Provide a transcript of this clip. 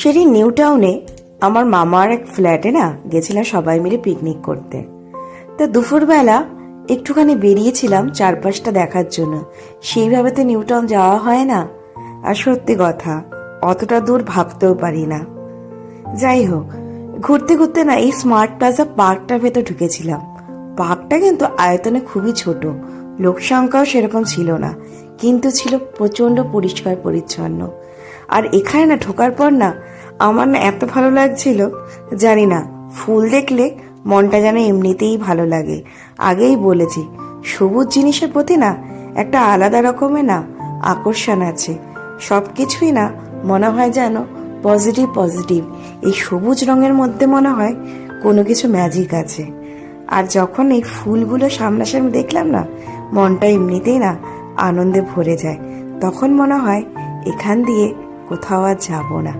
সেদিন নিউ টাউনে আমার মামার এক ফ্ল্যাটে না গেছিলাম সবাই মিলে পিকনিক করতে। তা দুপুরবেলা একটুখানি বেরিয়েছিলাম চারপাশটা দেখার জন্য। সেইভাবে তো নিউ টাউন যাওয়া হয় না, আর সত্যি কথা অতটা দূর ভাবতেও পারি না। যাই হোক, ঘুরতে ঘুরতে না এই স্মার্ট প্লাজা পার্কটার ভেতর ঢুকেছিলাম। পার্কটা কিন্তু আয়তনে খুবই ছোট, লোক সংখ্যাও সেরকম ছিল না, কিন্তু ছিল প্রচন্ড পরিষ্কার পরিচ্ছন্ন। আর এখানে না ঢোকার পর না আমার না এত ভালো লাগছিল, জানি না, ফুল দেখলে মনটা যেন এমনিতেই ভালো লাগে। আগেই বলেছি, সবুজ জিনিসের প্রতি না একটা আলাদা রকমের না আকর্ষণ আছে। সব কিছুই না মনে হয় যেন পজিটিভ পজিটিভ। এই সবুজ রঙের মধ্যে মনে হয় কোনো কিছু ম্যাজিক আছে। আর যখন এই ফুলগুলো সামনাসামনি দেখলাম না, মনটা এমনিতেই না আনন্দে ভরে যায়। তখন মনে হয় এখান দিয়ে কোথাও আর যাবো না।